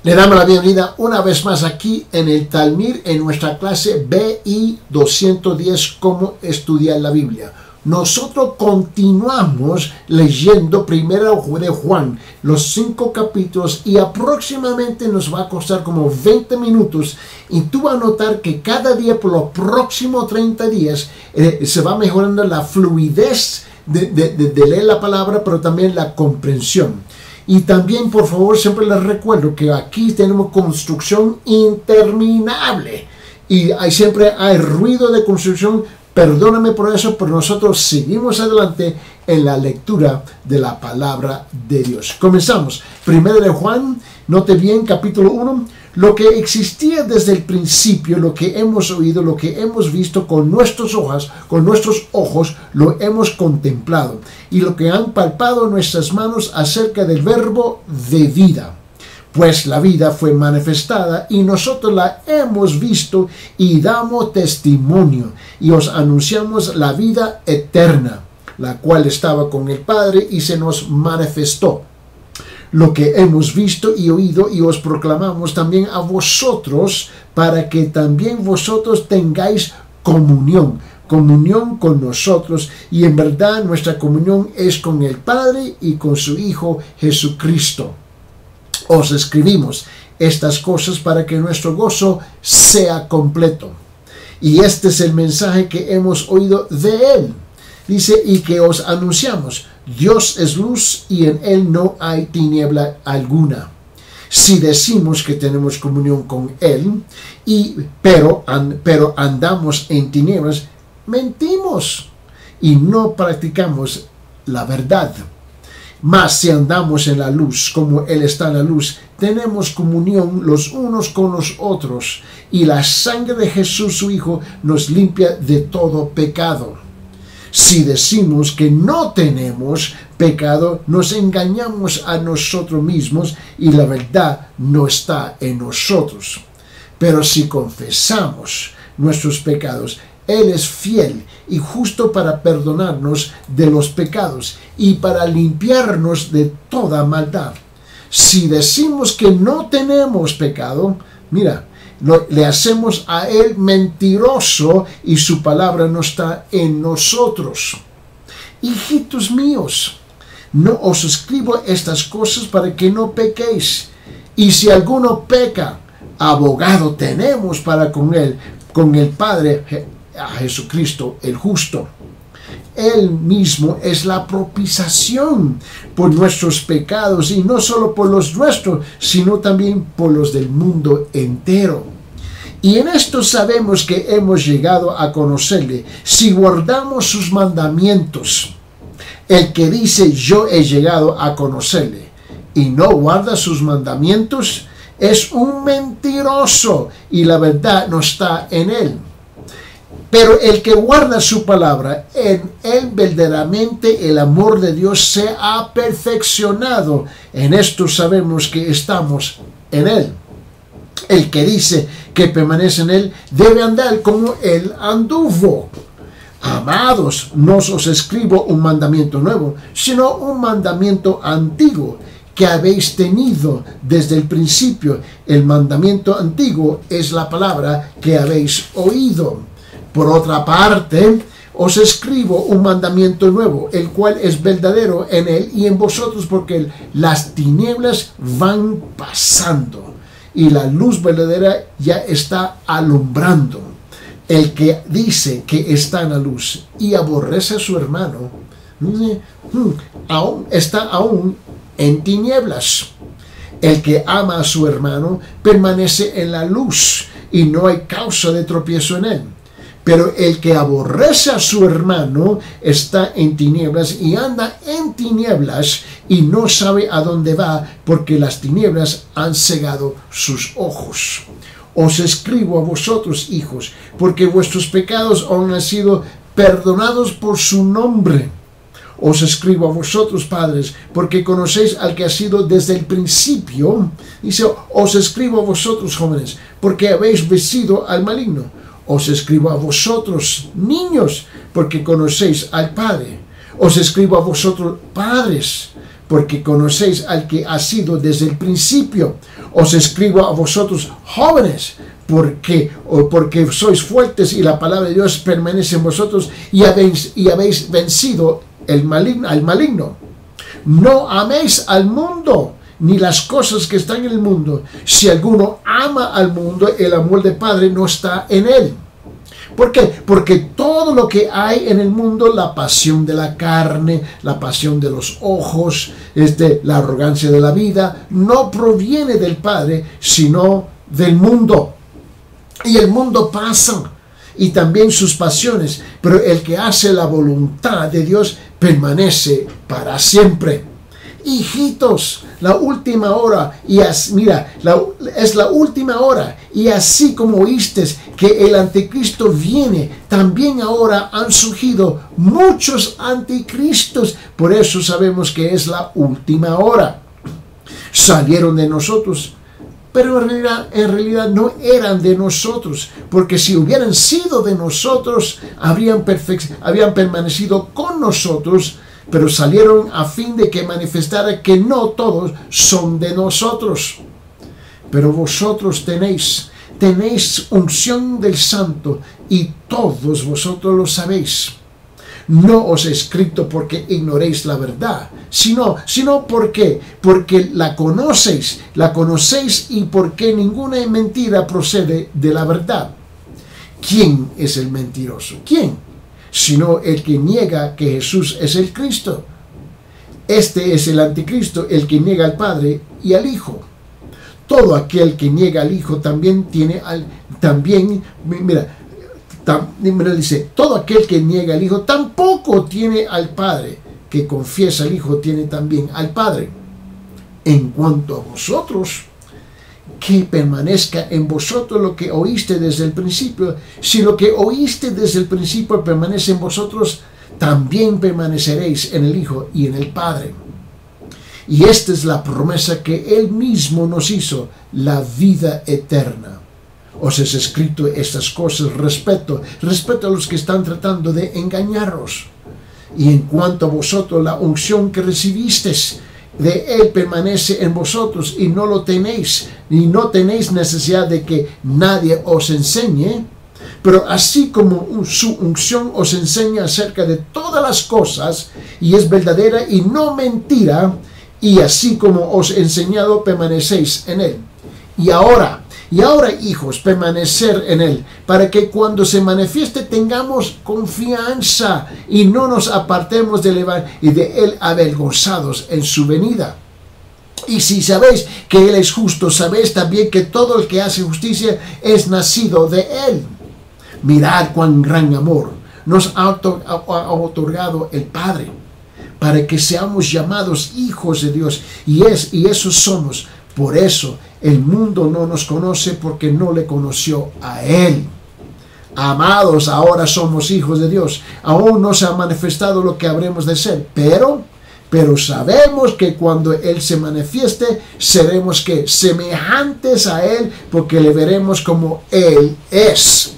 Le damos la bienvenida una vez más aquí en el Talmir, en nuestra clase BI 210, cómo estudiar la Biblia. Nosotros continuamos leyendo Primera de Juan, los 5 capítulos, y aproximadamente nos va a costar como 20 minutos. Y tú vas a notar que cada día por los próximos 30 días se va mejorando la fluidez de leer la palabra, pero también la comprensión. Y también, por favor, siempre les recuerdo que aquí tenemos construcción interminable. Y siempre hay ruido de construcción. Perdóname por eso, pero nosotros seguimos adelante en la lectura de la palabra de Dios. Comenzamos. Primero de Juan, note bien, capítulo 1. Lo que existía desde el principio, lo que hemos oído, lo que hemos visto con nuestros ojos, lo hemos contemplado. Y lo que han palpado nuestras manos acerca del verbo de vida. Pues la vida fue manifestada y nosotros la hemos visto y damos testimonio. Y os anunciamos la vida eterna, la cual estaba con el Padre y se nos manifestó. Lo que hemos visto y oído y os proclamamos también a vosotros, para que también vosotros tengáis comunión con nosotros. Y en verdad nuestra comunión es con el Padre y con su Hijo Jesucristo. Os escribimos estas cosas para que nuestro gozo sea completo. Y este es el mensaje que hemos oído de Él. Dice, y que os anunciamos: Dios es luz y en Él no hay tiniebla alguna. Si decimos que tenemos comunión con Él, pero andamos en tinieblas, mentimos y no practicamos la verdad. Mas si andamos en la luz, como Él está en la luz, tenemos comunión los unos con los otros, y la sangre de Jesús, su Hijo, nos limpia de todo pecado. Si decimos que no tenemos pecado, nos engañamos a nosotros mismos y la verdad no está en nosotros. Pero si confesamos nuestros pecados, Él es fiel y justo para perdonarnos de los pecados y para limpiarnos de toda maldad. Si decimos que no tenemos pecado, mira, le hacemos a Él mentiroso y su palabra no está en nosotros. Hijitos míos, no os escribo estas cosas para que no pequéis. Y si alguno peca, abogado tenemos para con Él, con el Padre, a Jesucristo el justo. Él mismo es la propiciación por nuestros pecados, y no solo por los nuestros, sino también por los del mundo entero. Y en esto sabemos que hemos llegado a conocerle, si guardamos sus mandamientos. El que dice yo he llegado a conocerle y no guarda sus mandamientos, es un mentiroso y la verdad no está en él. Pero el que guarda su palabra, en él verdaderamente el amor de Dios se ha perfeccionado. En esto sabemos que estamos en él. El que dice que permanece en él debe andar como él anduvo. Amados, no os escribo un mandamiento nuevo, sino un mandamiento antiguo que habéis tenido desde el principio. El mandamiento antiguo es la palabra que habéis oído. Por otra parte, os escribo un mandamiento nuevo, el cual es verdadero en él y en vosotros, porque las tinieblas van pasando y la luz verdadera ya está alumbrando. El que dice que está en la luz y aborrece a su hermano, está aún en tinieblas. El que ama a su hermano permanece en la luz y no hay causa de tropiezo en él. Pero el que aborrece a su hermano está en tinieblas y anda en tinieblas y no sabe a dónde va, porque las tinieblas han cegado sus ojos. Os escribo a vosotros, hijos, porque vuestros pecados han sido perdonados por su nombre. Os escribo a vosotros, padres, porque conocéis al que ha sido desde el principio. Dice, os escribo a vosotros, jóvenes, porque habéis vencido al maligno. Os escribo a vosotros, niños, porque conocéis al Padre. Os escribo a vosotros, padres, porque conocéis al que ha sido desde el principio. Os escribo a vosotros jóvenes, porque sois fuertes y la palabra de Dios permanece en vosotros y habéis vencido al maligno. No améis al mundo, ni las cosas que están en el mundo. Si alguno ama al mundo, el amor del Padre no está en él. ¿Por qué? Porque todo lo que hay en el mundo, la pasión de la carne, la pasión de los ojos, la arrogancia de la vida, no proviene del Padre, sino del mundo. Y el mundo pasa, y también sus pasiones, pero el que hace la voluntad de Dios permanece para siempre. Hijitos, la última hora, es la última hora, y así como oíste que el anticristo viene, también ahora han surgido muchos anticristos, por eso sabemos que es la última hora. Salieron de nosotros, pero en realidad no eran de nosotros, porque si hubieran sido de nosotros, habrían permanecido con nosotros, pero salieron a fin de que manifestara que no todos son de nosotros. Pero vosotros tenéis unción del Santo, y todos vosotros lo sabéis. No os he escrito porque ignoréis la verdad, sino porque la conocéis y porque ninguna mentira procede de la verdad. ¿Quién es el mentiroso? ¿Quién? Sino el que niega que Jesús es el Cristo. Este es el anticristo, el que niega al Padre y al Hijo. Todo aquel que niega al Hijo todo aquel que niega al Hijo tampoco tiene al Padre. Que confiesa al Hijo tiene también al Padre. En cuanto a vosotros, que permanezca en vosotros lo que oíste desde el principio. Si lo que oíste desde el principio permanece en vosotros, también permaneceréis en el Hijo y en el Padre. Y esta es la promesa que Él mismo nos hizo, la vida eterna. Os he escrito estas cosas respecto a los que están tratando de engañaros. Y en cuanto a vosotros, la unción que recibisteis de Él permanece en vosotros, y no lo tenéis, y no tenéis necesidad de que nadie os enseñe. Pero así como su unción os enseña acerca de todas las cosas, y es verdadera y no mentira, y así como os he enseñado, permanecéis en Él. Y ahora, hijos, permanecer en Él, para que cuando se manifieste tengamos confianza y no nos apartemos de Él avergonzados en su venida. Y si sabéis que Él es justo, sabéis también que todo el que hace justicia es nacido de Él. Mirad cuán gran amor nos ha otorgado el Padre, para que seamos llamados hijos de Dios, y eso somos. Por eso el mundo no nos conoce, porque no le conoció a Él. Amados, ahora somos hijos de Dios. Aún no se ha manifestado lo que habremos de ser, pero sabemos que cuando Él se manifieste, seremos semejantes a Él, porque le veremos como Él es.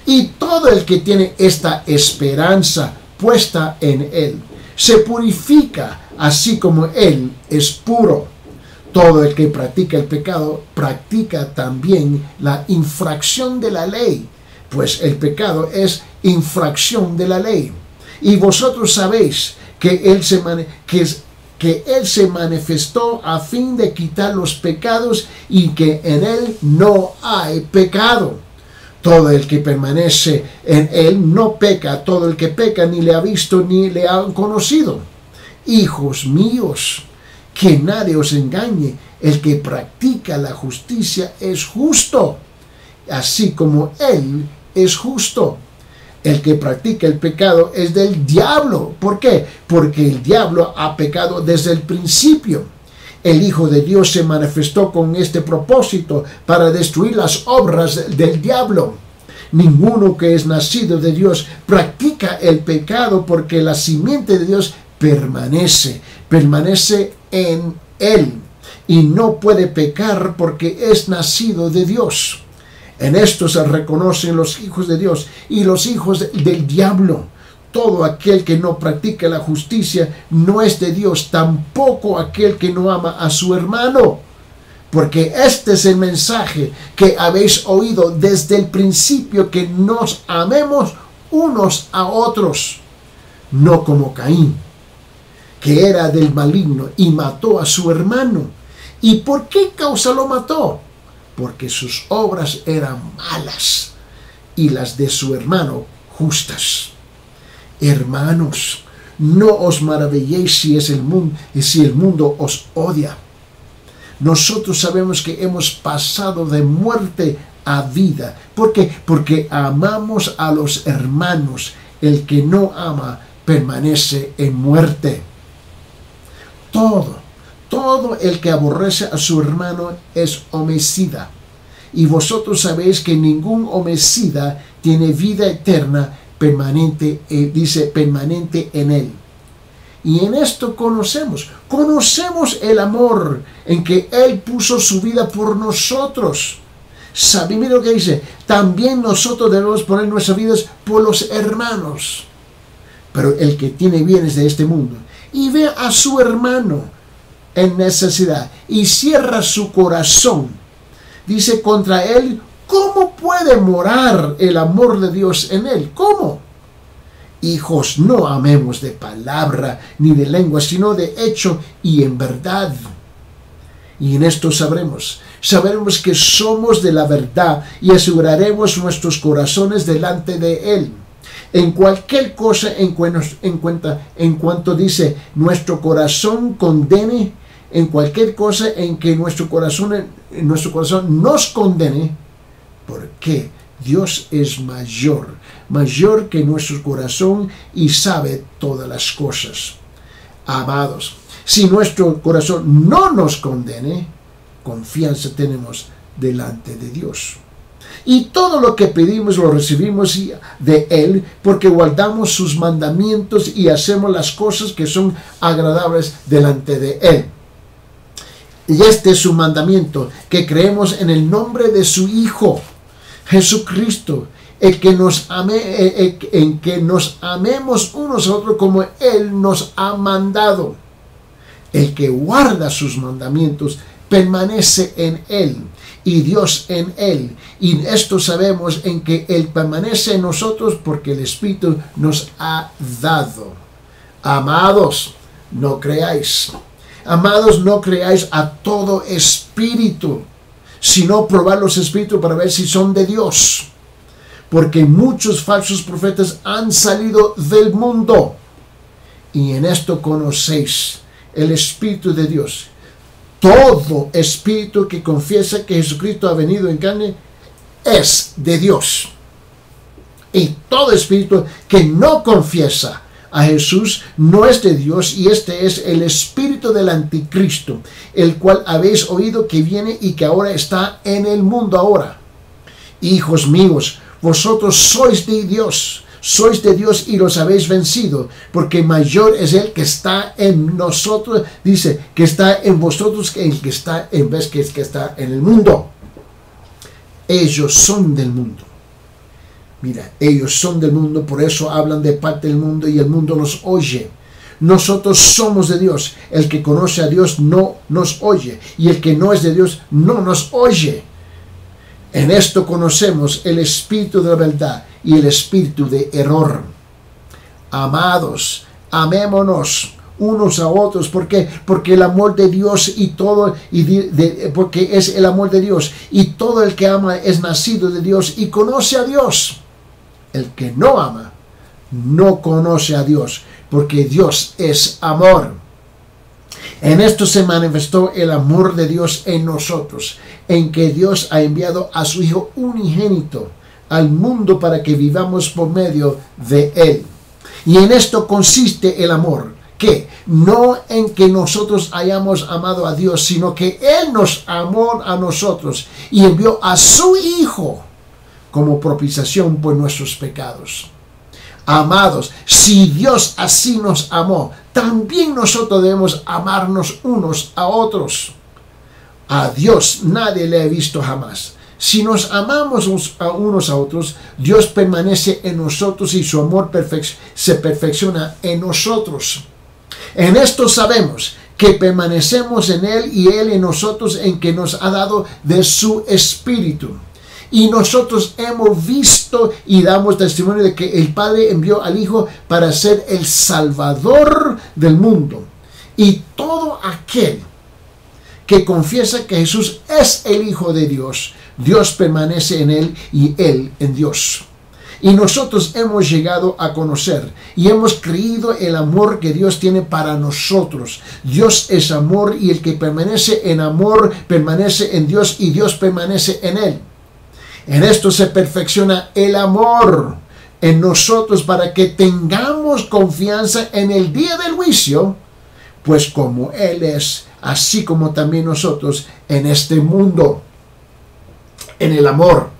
Y todo el que tiene esta esperanza puesta en Él se purifica, así como Él es puro. Todo el que practica el pecado practica también la infracción de la ley, pues el pecado es infracción de la ley. Y vosotros sabéis que Él se manifestó a fin de quitar los pecados, y que en Él no hay pecado. Todo el que permanece en Él no peca. Todo el que peca ni le ha visto ni le ha conocido. Hijos míos, que nadie os engañe. El que practica la justicia es justo, así como Él es justo. El que practica el pecado es del diablo. ¿Por qué? Porque el diablo ha pecado desde el principio. El Hijo de Dios se manifestó con este propósito, para destruir las obras del diablo. Ninguno que es nacido de Dios practica el pecado, porque la simiente de Dios permanece en Él, y no puede pecar porque es nacido de Dios. En esto se reconocen los hijos de Dios y los hijos del diablo. todo aquel que no practica la justicia no es de Dios, tampoco aquel que no ama a su hermano. Porque este es el mensaje que habéis oído desde el principio, que nos amemos unos a otros, no como Caín, que era del maligno y mató a su hermano. ¿Y por qué causa lo mató? Porque sus obras eran malas y las de su hermano justas. Hermanos, no os maravilléis si el mundo os odia. Nosotros sabemos que hemos pasado de muerte a vida. ¿Por qué? Porque amamos a los hermanos. El que no ama permanece en muerte. Todo el que aborrece a su hermano es homicida. Y vosotros sabéis que ningún homicida tiene vida eterna permanente, permanente en él. Y en esto conocemos el amor en que Él puso su vida por nosotros. Mira lo que dice, también nosotros debemos poner nuestras vidas por los hermanos. Pero el que tiene bienes de este mundo y ve a su hermano en necesidad y cierra su corazón, dice contra él, ¿cómo puede morar el amor de Dios en él? ¿Cómo? Hijos, no amemos de palabra ni de lengua, sino de hecho y en verdad. Y en esto sabremos que somos de la verdad y aseguraremos nuestros corazones delante de Él. En cualquier cosa en cuanto dice nuestro corazón condene, en cualquier cosa en que nuestro corazón nos condene, porque Dios es mayor que nuestro corazón y sabe todas las cosas. Amados, si nuestro corazón no nos condene, confianza tenemos delante de Dios. Y todo lo que pedimos lo recibimos de Él, porque guardamos sus mandamientos y hacemos las cosas que son agradables delante de Él. Y este es su mandamiento, que creemos en el nombre de su Hijo, Jesucristo, en que nos amemos unos a otros como Él nos ha mandado. El que guarda sus mandamientos permanece en Él y Dios en Él. Y esto sabemos en que Él permanece en nosotros porque el Espíritu nos ha dado. Amados, no creáis. Amados, no creáis a todo espíritu, sino probar los espíritus para ver si son de Dios. Porque muchos falsos profetas han salido del mundo. Y en esto conocéis el Espíritu de Dios. Todo espíritu que confiesa que Jesucristo ha venido en carne es de Dios. Y todo espíritu que no confiesa a Jesús no es de Dios, y este es el espíritu del anticristo, el cual habéis oído que viene y que ahora está en el mundo ahora. Hijos míos, vosotros sois de Dios y los habéis vencido, porque mayor es el que está en nosotros, dice, que está en vosotros que el que está en vez que el que está en el mundo. Ellos son del mundo. Mira, ellos son del mundo, por eso hablan de parte del mundo y el mundo los oye. Nosotros somos de Dios. El que conoce a Dios no nos oye, y el que no es de Dios no nos oye. En esto conocemos el espíritu de la verdad y el espíritu de error. Amados, amémonos unos a otros. ¿Por qué? Porque el amor de Dios y todo, porque es el amor de Dios, y todo el que ama es nacido de Dios y conoce a Dios. El que no ama no conoce a Dios, porque Dios es amor. En esto se manifestó el amor de Dios en nosotros, en que Dios ha enviado a su Hijo unigénito al mundo para que vivamos por medio de Él. Y en esto consiste el amor, que no en que nosotros hayamos amado a Dios, sino que Él nos amó a nosotros y envió a su Hijo como propiciación por nuestros pecados. Amados, si Dios así nos amó, también nosotros debemos amarnos unos a otros. A Dios nadie le ha visto jamás. Si nos amamos a unos a otros, Dios permanece en nosotros y su amor se perfecciona en nosotros. En esto sabemos que permanecemos en Él y Él en nosotros, en que nos ha dado de su Espíritu. Y nosotros hemos visto y damos testimonio de que el Padre envió al Hijo para ser el Salvador del mundo. Y todo aquel que confiesa que Jesús es el Hijo de Dios, Dios permanece en Él y Él en Dios. Y nosotros hemos llegado a conocer y hemos creído el amor que Dios tiene para nosotros. Dios es amor y el que permanece en amor permanece en Dios y Dios permanece en Él. En esto se perfecciona el amor en nosotros para que tengamos confianza en el día del juicio, pues como Él es, así como también nosotros en este mundo. En el amor.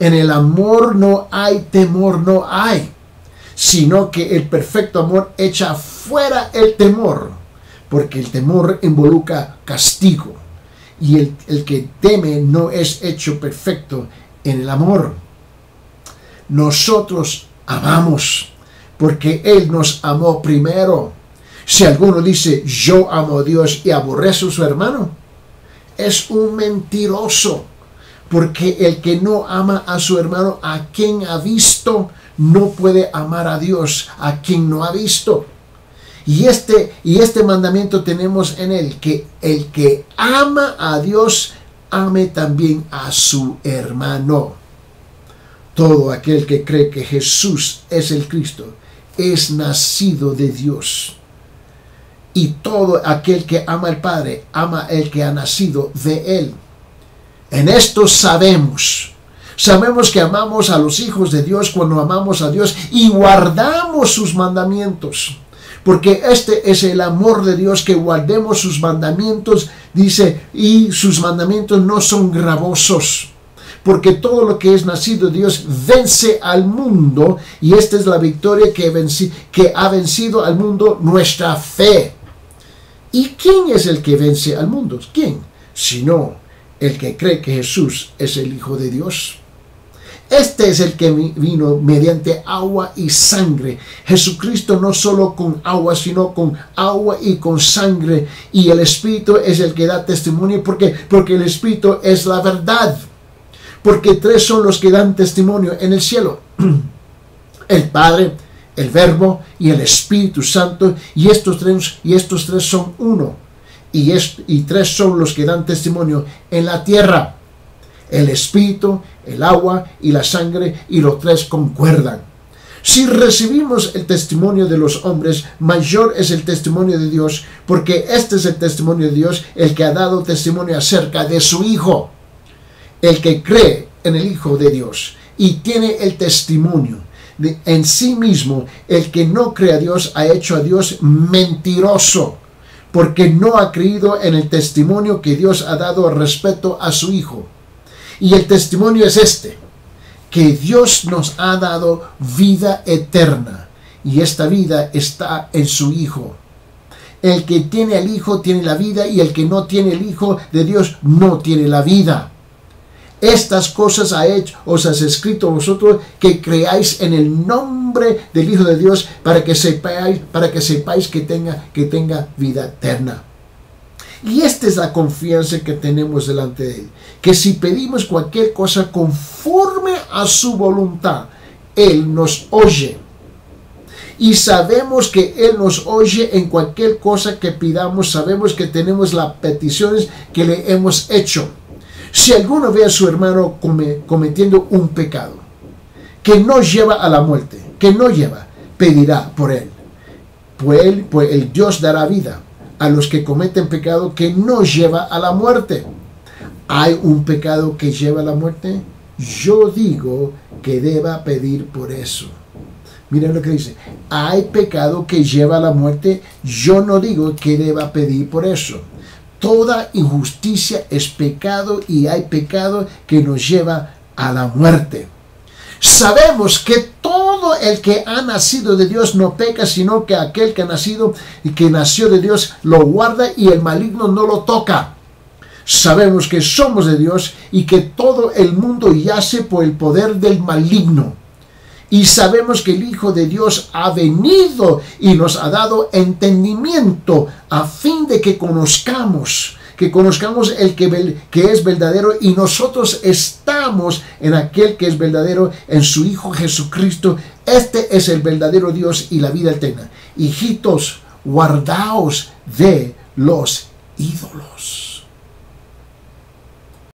En el amor no hay temor, no hay, sino que el perfecto amor echa fuera el temor, porque el temor involucra castigo, y el que teme no es hecho perfecto en el amor. Nosotros amamos, porque Él nos amó primero. Si alguno dice, yo amo a Dios y aborrece a su hermano, es un mentiroso. Porque el que no ama a su hermano, a quien ha visto, no puede amar a Dios, a quien no ha visto. Y este mandamiento tenemos en él, que el que ama a Dios, ame también a su hermano. Todo aquel que cree que Jesús es el Cristo, es nacido de Dios. Y todo aquel que ama al Padre, ama al que ha nacido de Él. En esto sabemos que amamos a los hijos de Dios cuando amamos a Dios y guardamos sus mandamientos. Porque este es el amor de Dios, que guardemos sus mandamientos, dice, y sus mandamientos no son gravosos. Porque todo lo que es nacido de Dios vence al mundo, y esta es la victoria que ha vencido al mundo, nuestra fe. ¿Y quién es el que vence al mundo? ¿Quién? Sino el que cree que Jesús es el Hijo de Dios. Este es el que vino mediante agua y sangre. Jesucristo no solo con agua, sino con agua y con sangre. Y el Espíritu es el que da testimonio. ¿Por qué? Porque el Espíritu es la verdad. Porque tres son los que dan testimonio en el cielo: el Padre, el Verbo y el Espíritu Santo. Y estos tres son uno. Y tres son los que dan testimonio en la tierra: el Espíritu, el agua y la sangre, y los tres concuerdan. Si recibimos el testimonio de los hombres, mayor es el testimonio de Dios, porque este es el testimonio de Dios, el que ha dado testimonio acerca de su Hijo. El que cree en el Hijo de Dios y tiene el testimonio en sí mismo, el que no cree a Dios ha hecho a Dios mentiroso, porque no ha creído en el testimonio que Dios ha dado respecto a su Hijo. Y el testimonio es este: que Dios nos ha dado vida eterna, y esta vida está en su Hijo. El que tiene al Hijo tiene la vida, y el que no tiene el Hijo de Dios no tiene la vida. Estas cosas os has escrito vosotros, que creáis en el nombre del Hijo de Dios, para que sepáis que tenga vida eterna. Y esta es la confianza que tenemos delante de Él, que si pedimos cualquier cosa conforme a su voluntad, Él nos oye. Y sabemos que Él nos oye en cualquier cosa que pidamos. Sabemos que tenemos las peticiones que le hemos hecho. Si alguno ve a su hermano cometiendo un pecado que no lleva a la muerte, pedirá por él. Pues el Dios dará vida a los que cometen pecado que no lleva a la muerte. ¿Hay un pecado que lleva a la muerte? Yo digo que deba pedir por eso. Miren lo que dice: hay pecado que lleva a la muerte. Yo no digo que deba pedir por eso. Toda injusticia es pecado, y hay pecado que nos lleva a la muerte. Sabemos que todo el que ha nacido de Dios no peca, sino que aquel que nació de Dios lo guarda, y el maligno no lo toca. Sabemos que somos de Dios y que todo el mundo yace por el poder del maligno. Y sabemos que el Hijo de Dios ha venido y nos ha dado entendimiento a fin de que conozcamos el que es verdadero, y nosotros estamos en aquel que es verdadero, en su Hijo Jesucristo. Este es el verdadero Dios y la vida eterna. Hijitos, guardaos de los ídolos.